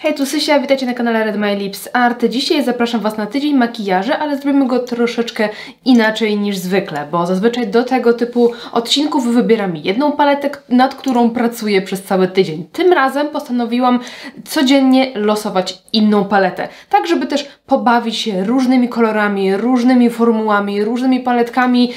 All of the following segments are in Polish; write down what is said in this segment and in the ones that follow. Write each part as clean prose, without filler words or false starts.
Hej, tu Sysia, witajcie na kanale Red My Lips Art. Dzisiaj zapraszam Was na tydzień makijażu, ale zrobimy go troszeczkę inaczej niż zwykle, bo zazwyczaj do tego typu odcinków wybieram jedną paletę, nad którą pracuję przez cały tydzień. Tym razem postanowiłam codziennie losować inną paletę, tak żeby też pobawić się różnymi kolorami, różnymi formułami, różnymi paletkami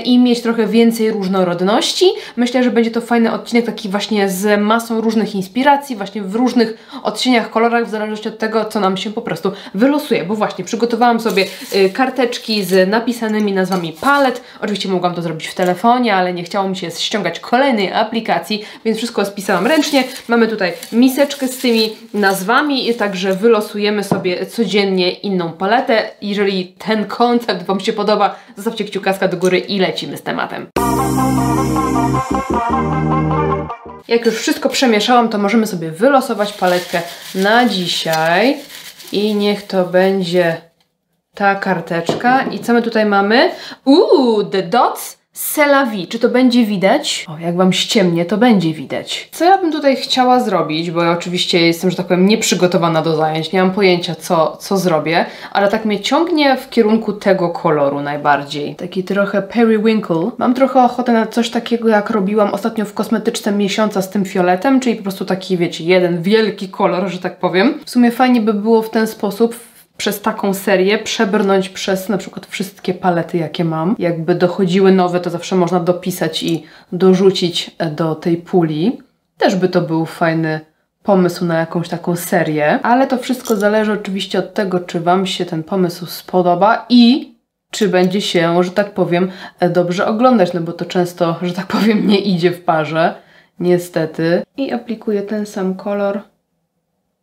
i mieć trochę więcej różnorodności. Myślę, że będzie to fajny odcinek, taki właśnie z masą różnych inspiracji, właśnie w różnych odcieniach, kolorach, w zależności od tego, co nam się po prostu wylosuje, bo właśnie przygotowałam sobie karteczki z napisanymi nazwami palet. Oczywiście mogłam to zrobić w telefonie, ale nie chciało mi się ściągać kolejnej aplikacji, więc wszystko spisałam ręcznie. Mamy tutaj miseczkę z tymi nazwami, także wylosujemy sobie codziennie inną paletę. Jeżeli ten koncept Wam się podoba, zostawcie kciukaska do góry i lecimy z tematem. Jak już wszystko przemieszałam, to możemy sobie wylosować paletkę na dzisiaj. I niech to będzie ta karteczka. I co my tutaj mamy? The Dots C'est la vie. Czy to będzie widać? O, jak Wam ściemnie, to będzie widać. Co ja bym tutaj chciała zrobić, bo ja oczywiście jestem, że tak powiem, nieprzygotowana do zajęć, nie mam pojęcia, co zrobię, ale tak mnie ciągnie w kierunku tego koloru najbardziej. Taki trochę periwinkle. Mam trochę ochotę na coś takiego, jak robiłam ostatnio w kosmetyczce miesiąca z tym fioletem, czyli po prostu taki, wiecie, jeden wielki kolor, że tak powiem. W sumie fajnie by było w ten sposób przez taką serię przebrnąć przez na przykład wszystkie palety, jakie mam. Jakby dochodziły nowe, to zawsze można dopisać i dorzucić do tej puli. Też by to był fajny pomysł na jakąś taką serię, ale to wszystko zależy oczywiście od tego, czy Wam się ten pomysł spodoba i czy będzie się, że tak powiem, dobrze oglądać, no bo to często, że tak powiem, nie idzie w parze, niestety. I aplikuję ten sam kolor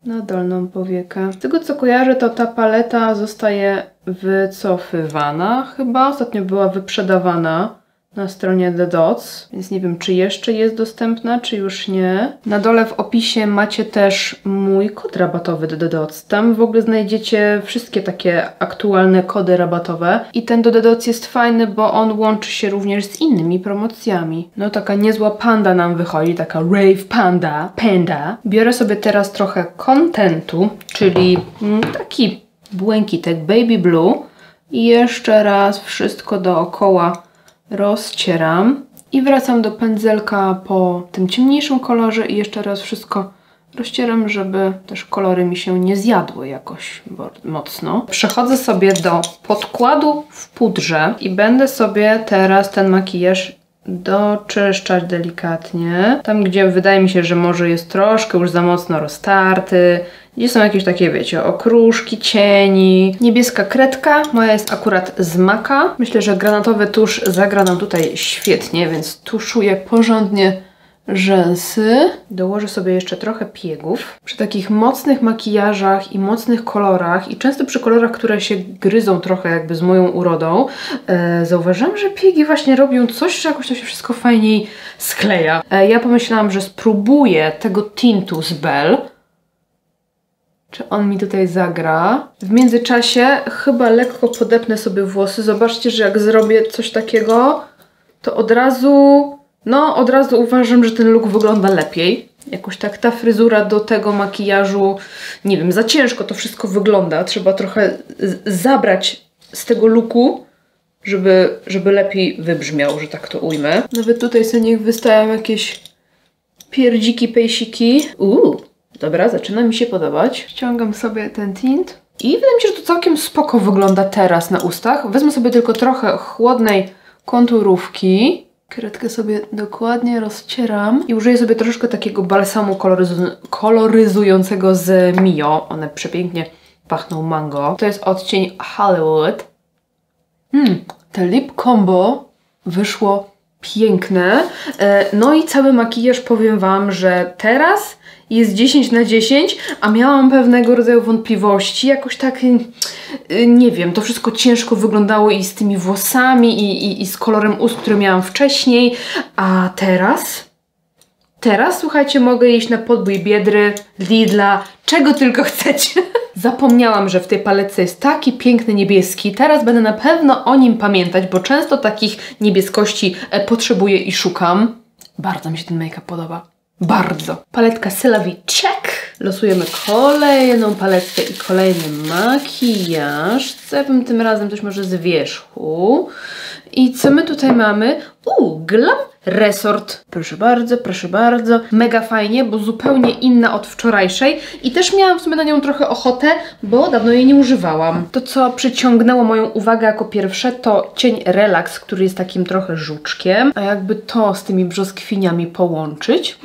na dolną powiekę. Z tego co kojarzę, to ta paleta zostaje wycofywana chyba. Ostatnio była wyprzedawana na stronie The Dots, więc nie wiem, czy jeszcze jest dostępna, czy już nie. Na dole w opisie macie też mój kod rabatowy do The Dots. Tam w ogóle znajdziecie wszystkie takie aktualne kody rabatowe. I ten do The Dots jest fajny, bo on łączy się również z innymi promocjami. No taka niezła panda nam wychodzi, taka rave panda. Biorę sobie teraz trochę contentu, czyli taki błękitek baby blue i jeszcze raz wszystko dookoła rozcieram i wracam do pędzelka po tym ciemniejszym kolorze i jeszcze raz wszystko rozcieram, żeby też kolory mi się nie zjadły jakoś mocno. Przechodzę sobie do podkładu w pudrze i będę sobie teraz ten makijaż doczyszczać delikatnie. Tam, gdzie wydaje mi się, że może jest troszkę już za mocno roztarty, gdzie są jakieś takie, wiecie, okruszki, cieni. Niebieska kredka, moja jest akurat z Maka. Myślę, że granatowy tusz zagra nam tutaj świetnie, więc tuszuję porządnie rzęsy. Dołożę sobie jeszcze trochę piegów. Przy takich mocnych makijażach i mocnych kolorach i często przy kolorach, które się gryzą trochę jakby z moją urodą, zauważyłam, że piegi właśnie robią coś, że jakoś to się wszystko fajniej skleja. Ja pomyślałam, że spróbuję tego tintu z Belle. Czy on mi tutaj zagra? W międzyczasie chyba lekko podepnę sobie włosy. Zobaczcie, że jak zrobię coś takiego, to od razu uważam, że ten look wygląda lepiej. Jakoś tak ta fryzura do tego makijażu, nie wiem, za ciężko to wszystko wygląda. Trzeba trochę zabrać z tego looku, żeby lepiej wybrzmiał, że tak to ujmę. Nawet tutaj sobie niech wystają jakieś pierdziki, pejsiki. Dobra, zaczyna mi się podobać. Ściągam sobie ten tint i wydaje mi się, że to całkiem spoko wygląda teraz na ustach. Wezmę sobie tylko trochę chłodnej konturówki. Kredkę sobie dokładnie rozcieram i użyję sobie troszeczkę takiego balsamu koloryzującego z Mio. One przepięknie pachną mango. To jest odcień Hollywood. Te lip combo wyszło piękne. No i cały makijaż, powiem Wam, że teraz jest 10 na 10, a miałam pewnego rodzaju wątpliwości. Jakoś tak, nie wiem, to wszystko ciężko wyglądało i z tymi włosami i z kolorem ust, który miałam wcześniej. A teraz, słuchajcie, mogę iść na podbój Biedry, Lidla, czego tylko chcecie. Zapomniałam, że w tej paletce jest taki piękny niebieski. Teraz będę na pewno o nim pamiętać, bo często takich niebieskości potrzebuję i szukam. Bardzo mi się ten make-up podoba. Bardzo. Paletka C'est la vie, check! Losujemy kolejną paletkę i kolejny makijaż. Tym razem coś może z wierzchu. I co my tutaj mamy? Glam Resort. Proszę bardzo, proszę bardzo. Mega fajnie, bo zupełnie inna od wczorajszej. I też miałam w sumie na nią trochę ochotę, bo dawno jej nie używałam. To, co przyciągnęło moją uwagę jako pierwsze, to cień Relax, który jest takim trochę żuczkiem. A jakby to z tymi brzoskwiniami połączyć,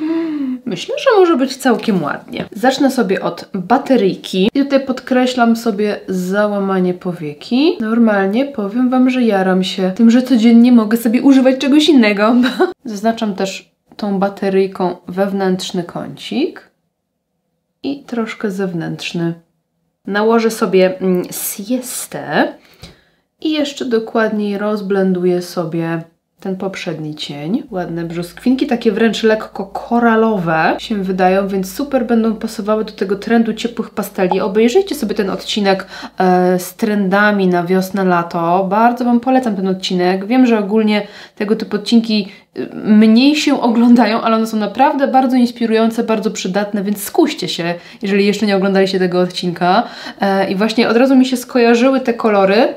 myślę, że może być całkiem ładnie. Zacznę sobie od bateryjki. I tutaj podkreślam sobie załamanie powieki. Normalnie powiem Wam, że jaram się tym, że codziennie mogę sobie używać czegoś innego. Zaznaczam też tą bateryjką wewnętrzny kącik i troszkę zewnętrzny. Nałożę sobie siestę i jeszcze dokładniej rozblenduję sobie ten poprzedni cień. Ładne brzoskwinki, takie wręcz lekko koralowe się wydają, więc super będą pasowały do tego trendu ciepłych pasteli. Obejrzyjcie sobie ten odcinek z trendami na wiosnę, lato. Bardzo Wam polecam ten odcinek. Wiem, że ogólnie tego typu odcinki mniej się oglądają, ale one są naprawdę bardzo inspirujące, bardzo przydatne, więc skuście się, jeżeli jeszcze nie oglądaliście tego odcinka. I właśnie od razu mi się skojarzyły te kolory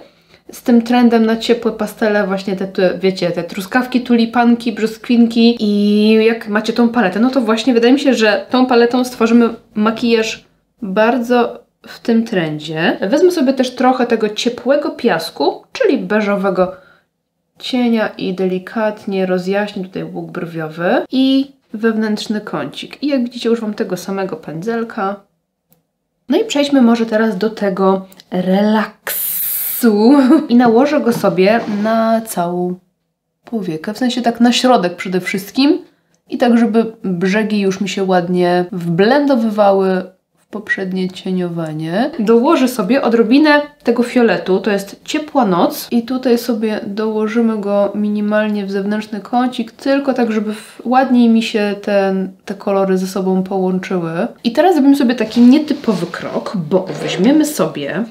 z tym trendem na ciepłe pastele, właśnie wiecie, te truskawki, tulipanki, brzoskwinki. I jak macie tą paletę, no to właśnie wydaje mi się, że tą paletą stworzymy makijaż bardzo w tym trendzie. Wezmę sobie też trochę tego ciepłego piasku, czyli beżowego cienia i delikatnie rozjaśnię tutaj łuk brwiowy i wewnętrzny kącik. I jak widzicie, używam tego samego pędzelka. No i przejdźmy może teraz do tego relaksu. I nałożę go sobie na całą powiekę, w sensie tak na środek przede wszystkim i tak, żeby brzegi już mi się ładnie wblendowywały w poprzednie cieniowanie. Dołożę sobie odrobinę tego fioletu, to jest Ciepła noc i tutaj sobie dołożymy go minimalnie w zewnętrzny kącik, tylko tak, żeby ładniej mi się te kolory ze sobą połączyły. I teraz zrobimy sobie taki nietypowy krok, bo weźmiemy sobie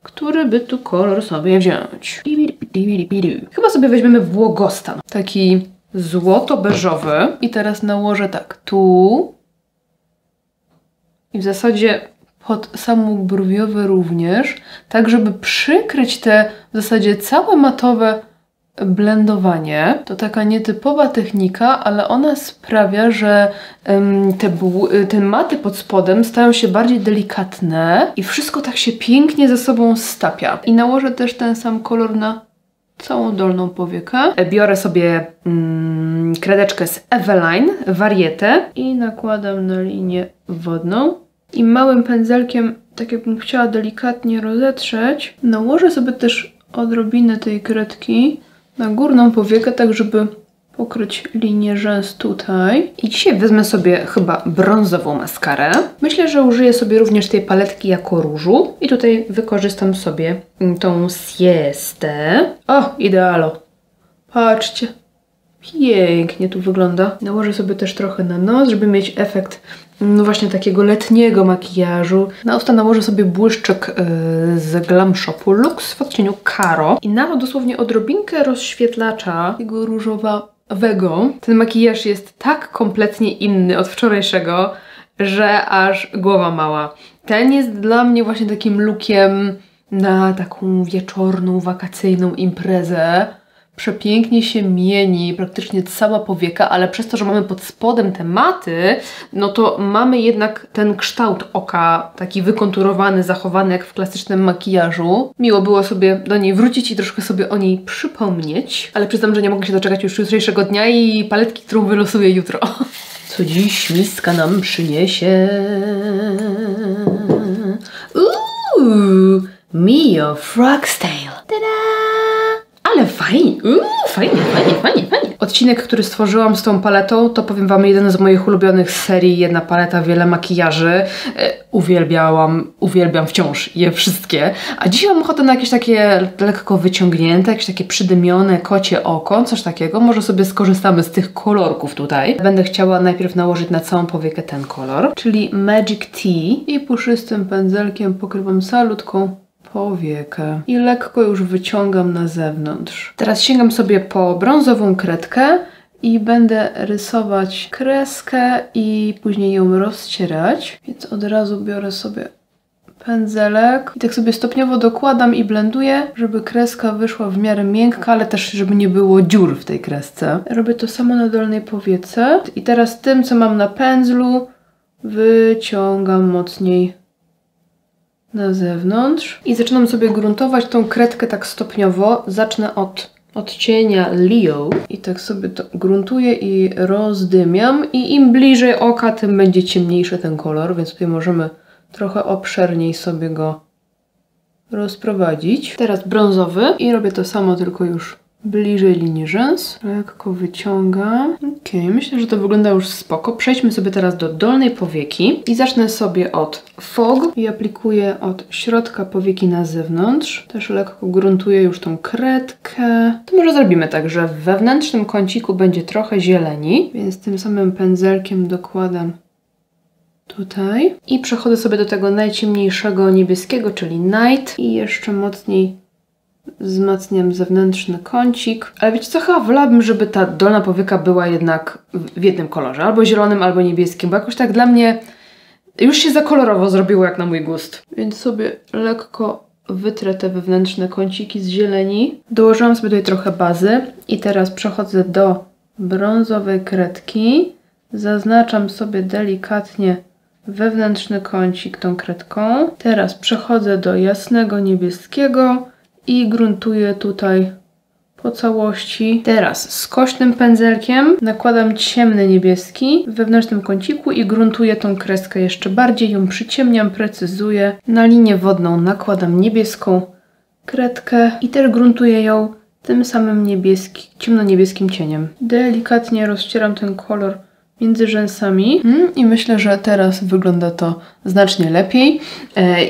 który by tu kolor sobie wziąć? Chyba sobie weźmiemy błogostan. Taki złoto-beżowy. I teraz nałożę tak tu. I w zasadzie pod sam łuk brwiowy również. Tak, żeby przykryć te w zasadzie całe matowe blendowanie. To taka nietypowa technika, ale ona sprawia, że te maty pod spodem stają się bardziej delikatne i wszystko tak się pięknie ze sobą stapia. I nałożę też ten sam kolor na całą dolną powiekę. Biorę sobie kredeczkę z Eveline, warietę i nakładam na linię wodną. I małym pędzelkiem, tak jakbym chciała delikatnie rozetrzeć, nałożę sobie też odrobinę tej kredki na górną powiekę, tak żeby pokryć linię rzęs tutaj. I dzisiaj wezmę sobie chyba brązową maskarę. Myślę, że użyję sobie również tej paletki jako różu. I tutaj wykorzystam sobie tą siestę. O, idealo! Patrzcie, pięknie tu wygląda. Nałożę sobie też trochę na nos, żeby mieć efekt no właśnie takiego letniego makijażu. Na usta nałożę sobie błyszczyk z Glam Shopu Luxe w odcieniu Karo. I na to dosłownie odrobinkę rozświetlacza tego różowego. Ten makijaż jest tak kompletnie inny od wczorajszego, że aż głowa mała. Ten jest dla mnie właśnie takim lookiem na taką wieczorną, wakacyjną imprezę. Przepięknie się mieni praktycznie cała powieka, ale przez to, że mamy pod spodem te maty, no to mamy jednak ten kształt oka taki wykonturowany, zachowany jak w klasycznym makijażu. Miło było sobie do niej wrócić i troszkę sobie o niej przypomnieć, ale przyznam, że nie mogę się doczekać już jutrzejszego dnia i paletki, którą wylosuję jutro. Co dziś miska nam przyniesie? Mio Frog's Tale. Tada! Ale fajnie, fajnie. Odcinek, który stworzyłam z tą paletą, to powiem Wam jeden z moich ulubionych serii, jedna paleta, wiele makijaży. Uwielbiam wciąż je wszystkie. A dzisiaj mam ochotę na jakieś takie lekko wyciągnięte, jakieś takie przydymione kocie oko, coś takiego. Może sobie skorzystamy z tych kolorków tutaj. Będę chciała najpierw nałożyć na całą powiekę ten kolor, czyli Magic Tea i puszystym pędzelkiem pokrywam salutką powiekę i lekko już wyciągam na zewnątrz. Teraz sięgam sobie po brązową kredkę i będę rysować kreskę i później ją rozcierać. Więc od razu biorę sobie pędzelek i tak sobie stopniowo dokładam i blenduję, żeby kreska wyszła w miarę miękka, ale też żeby nie było dziur w tej kresce. Robię to samo na dolnej powiece. I teraz tym, co mam na pędzlu, wyciągam mocniej na zewnątrz i zaczynam sobie gruntować tą kredkę tak stopniowo. Zacznę od odcienia Leo i tak sobie to gruntuję i rozdymiam i im bliżej oka, tym będzie ciemniejszy ten kolor, więc tutaj możemy trochę obszerniej sobie go rozprowadzić. Teraz brązowy i robię to samo, tylko już bliżej linii rzęs. Lekko wyciągam. Ok, myślę, że to wygląda już spoko. Przejdźmy sobie teraz do dolnej powieki i zacznę sobie od fog i aplikuję od środka powieki na zewnątrz. Też lekko gruntuję już tą kredkę. To może zrobimy tak, że w wewnętrznym kąciku będzie trochę zieleni, więc tym samym pędzelkiem dokładam tutaj i przechodzę sobie do tego najciemniejszego niebieskiego, czyli night i jeszcze mocniej wzmacniam zewnętrzny kącik. Ale wiecie co, chyba wolałabym, żeby ta dolna powieka była jednak w jednym kolorze, albo zielonym, albo niebieskim, bo jakoś tak dla mnie już się za kolorowo zrobiło jak na mój gust. Więc sobie lekko wytrę te wewnętrzne kąciki z zieleni. Dołożyłam sobie tutaj trochę bazy i teraz przechodzę do brązowej kredki. Zaznaczam sobie delikatnie wewnętrzny kącik tą kredką. Teraz przechodzę do jasnego niebieskiego i gruntuję tutaj po całości. Teraz skośnym pędzelkiem nakładam ciemny niebieski w wewnętrznym kąciku i gruntuję tą kreskę jeszcze bardziej, ją przyciemniam, precyzuję. Na linię wodną nakładam niebieską kredkę i też gruntuję ją tym samym ciemno-niebieskim cieniem. Delikatnie rozcieram ten kolor między rzęsami i myślę, że teraz wygląda to znacznie lepiej.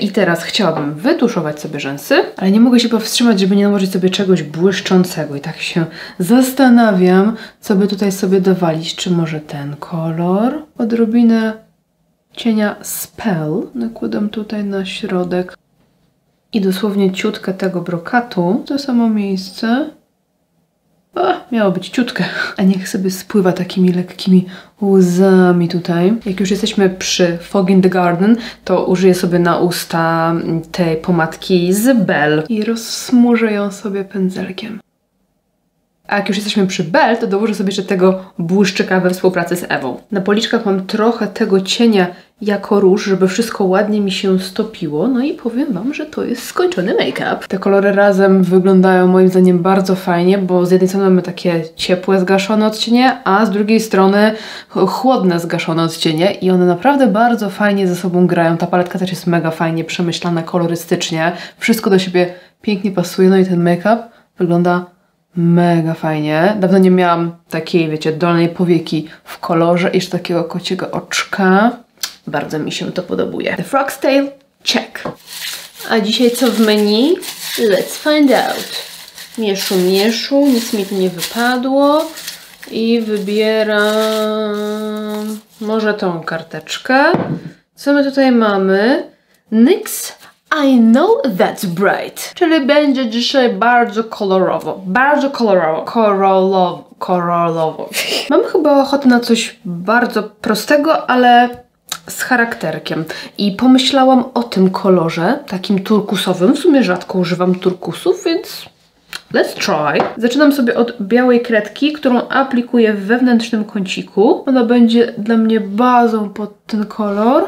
I teraz chciałabym wytuszować sobie rzęsy, ale nie mogę się powstrzymać, żeby nie nałożyć sobie czegoś błyszczącego i tak się zastanawiam, co by tutaj sobie dowalić. Czy może ten kolor? Odrobinę cienia Spell nakładam tutaj na środek i dosłownie ciutkę tego brokatu w to samo miejsce. Miało być ciutkę, a niech sobie spływa takimi lekkimi łzami tutaj. Jak już jesteśmy przy Fog in the Garden, to użyję sobie na usta tej pomadki z Belle i rozsmużę ją sobie pędzelkiem. A jak już jesteśmy przy Belle, to dołożę sobie jeszcze tego błyszczyka we współpracy z Ewą. Na policzkach mam trochę tego cienia jako róż, żeby wszystko ładnie mi się stopiło. No i powiem wam, że to jest skończony make-up. Te kolory razem wyglądają moim zdaniem bardzo fajnie, bo z jednej strony mamy takie ciepłe, zgaszone odcienie, a z drugiej strony chłodne, zgaszone odcienie i one naprawdę bardzo fajnie ze sobą grają. Ta paletka też jest mega fajnie przemyślana kolorystycznie. Wszystko do siebie pięknie pasuje, no i ten make-up wygląda mega fajnie. Dawno nie miałam takiej, wiecie, dolnej powieki w kolorze i jeszcze takiego kociego oczka. Bardzo mi się to podobuje. The Frog's Tail, check. A dzisiaj co w menu? Let's find out. Mieszu, mieszu, nic mi tu nie wypadło. I wybieram może tą karteczkę. Co my tutaj mamy? NYX I know that's bright. Czyli będzie dzisiaj bardzo kolorowo. Bardzo kolorowo. Kolorowo. Mam chyba ochotę na coś bardzo prostego, ale z charakterkiem. I pomyślałam o tym kolorze, takim turkusowym. W sumie rzadko używam turkusów, więc let's try. Zaczynam sobie od białej kredki, którą aplikuję w wewnętrznym kąciku. Ona będzie dla mnie bazą pod ten kolor,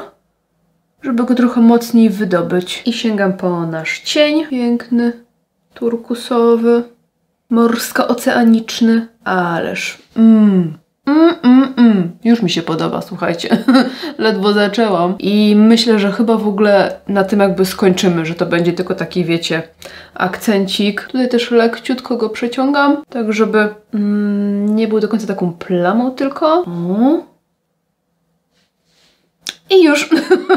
żeby go trochę mocniej wydobyć. I sięgam po nasz cień. Piękny, turkusowy, morsko-oceaniczny. Ależ już mi się podoba, słuchajcie. Ledwo zaczęłam. I myślę, że chyba w ogóle na tym jakby skończymy, że to będzie tylko taki, wiecie, akcencik. Tutaj też lekciutko go przeciągam, tak żeby nie był do końca taką plamą tylko. I już.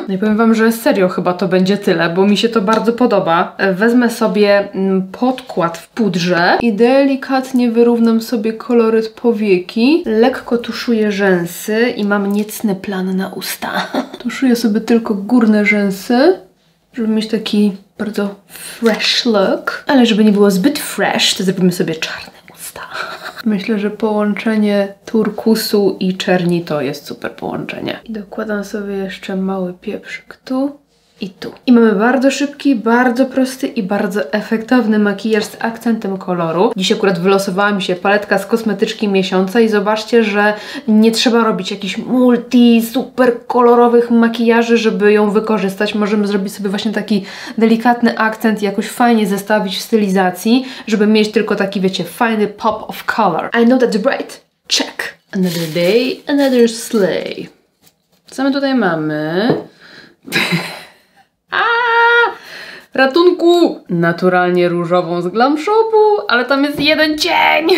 No i powiem wam, że serio chyba to będzie tyle, bo mi się to bardzo podoba. Wezmę sobie podkład w pudrze i delikatnie wyrównam sobie koloryt powieki. Lekko tuszuję rzęsy i mam niecny plan na usta. Tuszuję sobie tylko górne rzęsy, żeby mieć taki bardzo fresh look. Ale żeby nie było zbyt fresh, to zrobimy sobie czarne usta. Myślę, że połączenie turkusu i czerni to jest super połączenie. I dokładam sobie jeszcze mały pieprzyk tu i tu. I mamy bardzo szybki, bardzo prosty i bardzo efektowny makijaż z akcentem koloru. Dziś akurat wylosowała mi się paletka z kosmetyczki miesiąca i zobaczcie, że nie trzeba robić jakichś super kolorowych makijaży, żeby ją wykorzystać. Możemy zrobić sobie właśnie taki delikatny akcent i jakoś fajnie zestawić w stylizacji, żeby mieć tylko taki, wiecie, fajny pop of color. I know that's right. Check. Another day, another sleigh. Co my tutaj mamy? Ratunku! Naturalnie różową z Glam Shopu, ale tam jest jeden cień!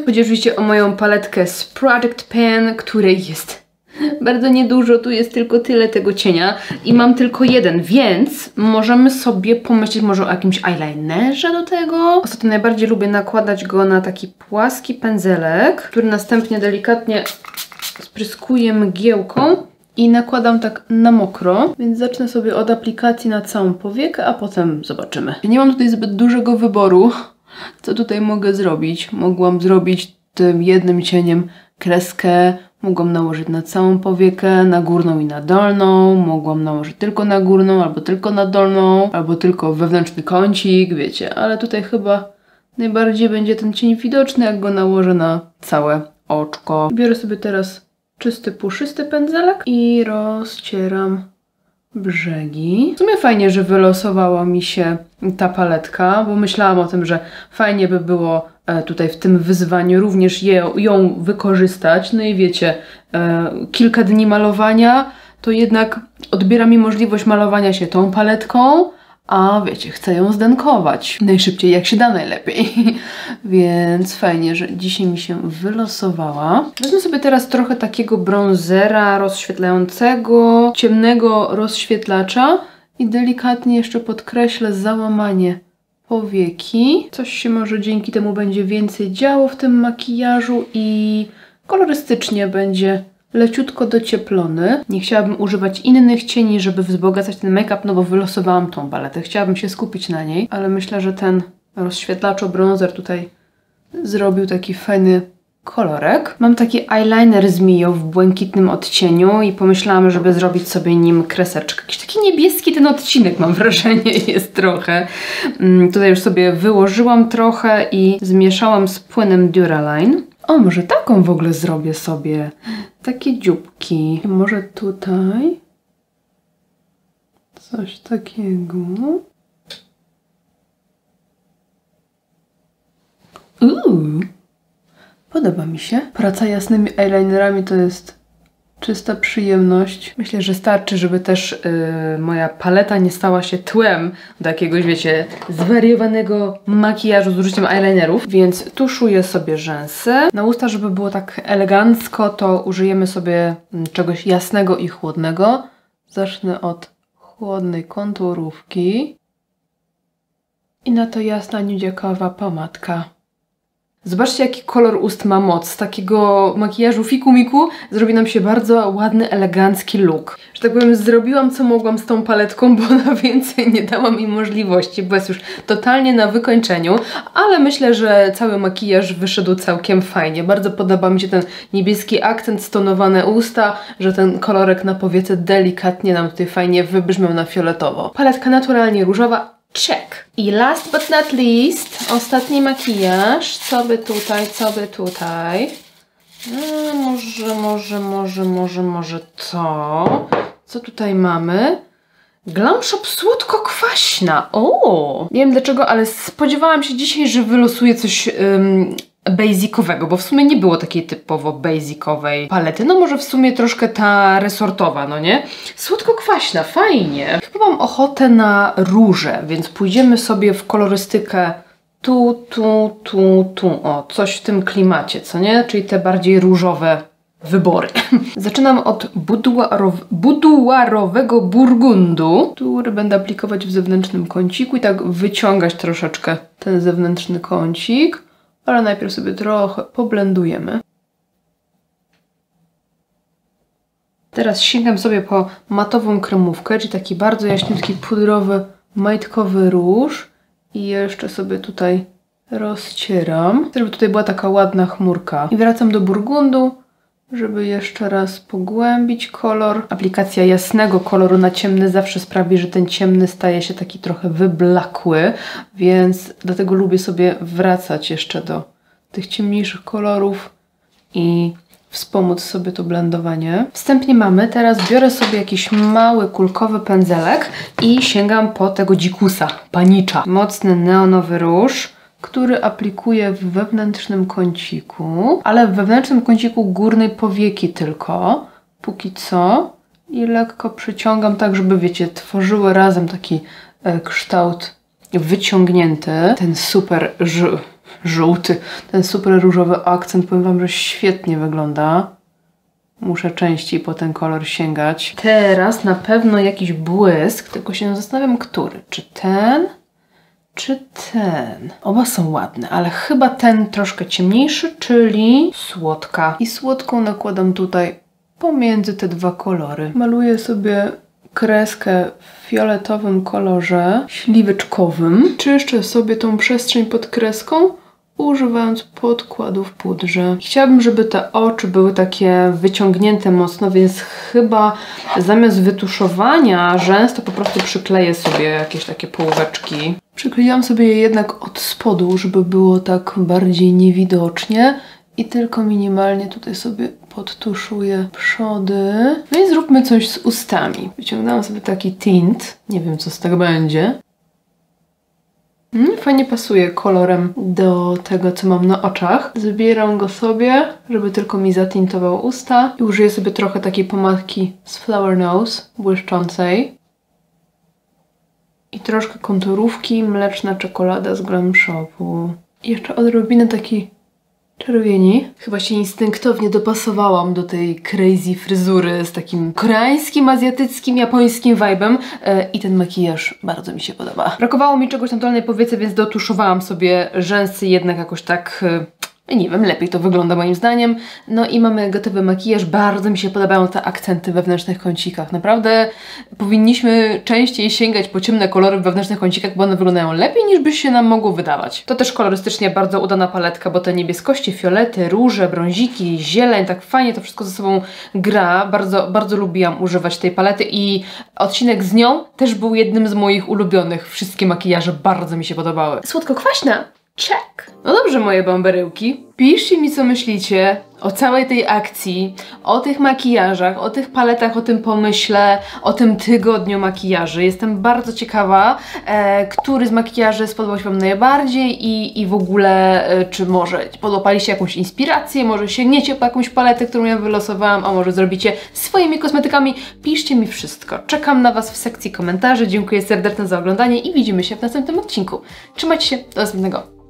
Chodzi oczywiście o moją paletkę z Project Pan, której jest bardzo niedużo, tu jest tylko tyle tego cienia i mam tylko jeden, więc możemy sobie pomyśleć może o jakimś eyelinerze do tego. Ostatnio najbardziej lubię nakładać go na taki płaski pędzelek, który następnie delikatnie spryskuję mgiełką i nakładam tak na mokro, więc zacznę sobie od aplikacji na całą powiekę, a potem zobaczymy. Nie mam tutaj zbyt dużego wyboru, co tutaj mogę zrobić. Mogłam zrobić tym jednym cieniem kreskę, mogłam nałożyć na całą powiekę, na górną i na dolną, mogłam nałożyć tylko na górną, albo tylko na dolną, albo tylko wewnętrzny kącik, wiecie, ale tutaj chyba najbardziej będzie ten cień widoczny, jak go nałożę na całe oczko. Biorę sobie teraz czysty, puszysty pędzelek i rozcieram brzegi. W sumie fajnie, że wylosowała mi się ta paletka, bo myślałam o tym, że fajnie by było tutaj w tym wyzwaniu również ją wykorzystać. No i wiecie, kilka dni malowania to jednak odbiera mi możliwość malowania się tą paletką, a wiecie, chcę ją zdenkować najszybciej, jak się da najlepiej. Więc fajnie, że dzisiaj mi się wylosowała. Wezmę sobie teraz trochę takiego bronzera rozświetlającego, ciemnego rozświetlacza i delikatnie jeszcze podkreślę załamanie powieki. Coś się może dzięki temu będzie więcej działo w tym makijażu i kolorystycznie będzie leciutko docieplony. Nie chciałabym używać innych cieni, żeby wzbogacać ten make-up, no bo wylosowałam tą paletę. Chciałabym się skupić na niej, ale myślę, że ten rozświetlaczo-bronzer tutaj zrobił taki fajny kolorek. Mam taki eyeliner z Mio w błękitnym odcieniu i pomyślałam, żeby zrobić sobie nim kreseczkę. Jakiś taki niebieski ten odcinek, mam wrażenie, jest trochę. Tutaj już sobie wyłożyłam trochę i zmieszałam z płynem Duraline. O, może taką w ogóle zrobię sobie. Takie dzióbki. Może tutaj coś takiego. Podoba mi się. Praca jasnymi eyelinerami to jest czysta przyjemność. Myślę, że starczy, żeby też moja paleta nie stała się tłem do jakiegoś, wiecie, zwariowanego makijażu z użyciem eyelinerów. Więc tuszuję sobie rzęsy. Na usta, żeby było tak elegancko, to użyjemy sobie czegoś jasnego i chłodnego. Zacznę od chłodnej konturówki. I na to jasna, niudziakowa pomadka. Zobaczcie, jaki kolor ust ma moc. Z takiego makijażu fiku-miku zrobi nam się bardzo ładny, elegancki look. Że tak powiem, zrobiłam co mogłam z tą paletką, bo na więcej nie dałam im możliwości, bo jest już totalnie na wykończeniu, ale myślę, że cały makijaż wyszedł całkiem fajnie. Bardzo podoba mi się ten niebieski akcent, stonowane usta, że ten kolorek na powiece delikatnie nam tutaj fajnie wybrzmiał na fioletowo. Paletka naturalnie różowa. Check. I last but not least, ostatni makijaż. Co by tutaj, co by tutaj? Może to. Co tutaj mamy? Glam Shop słodko-kwaśna. O! Nie wiem dlaczego, ale spodziewałam się dzisiaj, że wylosuję coś basicowego, bo w sumie nie było takiej typowo basicowej palety. No może w sumie troszkę ta resortowa, no nie? Słodko-kwaśna, fajnie. Chyba mam ochotę na róże, więc pójdziemy sobie w kolorystykę tu. O, coś w tym klimacie, co nie? Czyli te bardziej różowe wybory. Zaczynam od buduarowego burgundu, który będę aplikować w zewnętrznym kąciku i tak wyciągać troszeczkę ten zewnętrzny kącik. Ale najpierw sobie trochę poblendujemy. Teraz sięgam sobie po matową kremówkę, czyli taki bardzo jaśniutki, pudrowy, majtkowy róż. I jeszcze sobie tutaj rozcieram, żeby tutaj była taka ładna chmurka. I wracam do burgundu, żeby jeszcze raz pogłębić kolor. Aplikacja jasnego koloru na ciemny zawsze sprawi, że ten ciemny staje się taki trochę wyblakły, więc dlatego lubię sobie wracać jeszcze do tych ciemniejszych kolorów i wspomóc sobie to blendowanie. Wstępnie teraz biorę sobie jakiś mały kulkowy pędzelek i sięgam po tego dzikusa, panicza. Mocny neonowy róż, który aplikuję w wewnętrznym kąciku, ale w wewnętrznym kąciku górnej powieki tylko, póki co. I lekko przyciągam tak, żeby, wiecie, tworzyły razem taki kształt wyciągnięty. Ten super żółty, ten super różowy akcent, powiem wam, że świetnie wygląda. Muszę częściej po ten kolor sięgać. Teraz na pewno jakiś błysk, tylko się zastanawiam, który. Czy ten? Czy ten? Oba są ładne, ale chyba ten troszkę ciemniejszy, czyli słodka. I słodką nakładam tutaj pomiędzy te dwa kolory. Maluję sobie kreskę w fioletowym kolorze śliweczkowym. Czyszczę sobie tą przestrzeń pod kreską, używając podkładu w pudrze. Chciałabym, żeby te oczy były takie wyciągnięte mocno, więc chyba zamiast wytuszowania rzęs, to po prostu przykleję sobie jakieś takie półeczki. Przykleiłam sobie je jednak od spodu, żeby było tak bardziej niewidocznie i tylko minimalnie tutaj sobie podtuszuję przody. No i zróbmy coś z ustami. Wyciągnęłam sobie taki tint, nie wiem co z tego będzie. Fajnie pasuje kolorem do tego, co mam na oczach. Zbieram go sobie, żeby tylko mi zatintował usta i użyję sobie trochę takiej pomadki z Flower Nose, błyszczącej. I troszkę konturówki, mleczna czekolada z Glam Shopu. I jeszcze odrobinę takiej czerwieni. Chyba się instynktownie dopasowałam do tej crazy fryzury z takim koreańskim, azjatyckim, japońskim vibe'em i ten makijaż bardzo mi się podoba. Brakowało mi czegoś na dolnej powiece, więc dotuszowałam sobie rzęsy jednak jakoś tak... nie wiem, lepiej to wygląda moim zdaniem. No i mamy gotowy makijaż. Bardzo mi się podobają te akcenty w wewnętrznych kącikach. Naprawdę powinniśmy częściej sięgać po ciemne kolory w wewnętrznych kącikach, bo one wyglądają lepiej niż by się nam mogło wydawać. To też kolorystycznie bardzo udana paletka, bo te niebieskości, fiolety, róże, brąziki, zieleń, tak fajnie to wszystko ze sobą gra. Bardzo lubiłam używać tej palety i odcinek z nią też był jednym z moich ulubionych. Wszystkie makijaże bardzo mi się podobały. Słodko-kwaśna! Check! No dobrze, moje bamberyłki. Piszcie mi, co myślicie o całej tej akcji, o tych makijażach, o tych paletach, o tym pomyśle, o tym tygodniu makijaży. Jestem bardzo ciekawa, który z makijaży spodobał się wam najbardziej i w ogóle, czy może podłapaliście jakąś inspirację, może sięgniecie po jakąś paletę, którą ja wylosowałam, a może zrobicie swoimi kosmetykami. Piszcie mi wszystko. Czekam na was w sekcji komentarzy. Dziękuję serdecznie za oglądanie i widzimy się w następnym odcinku. Trzymajcie się, do następnego.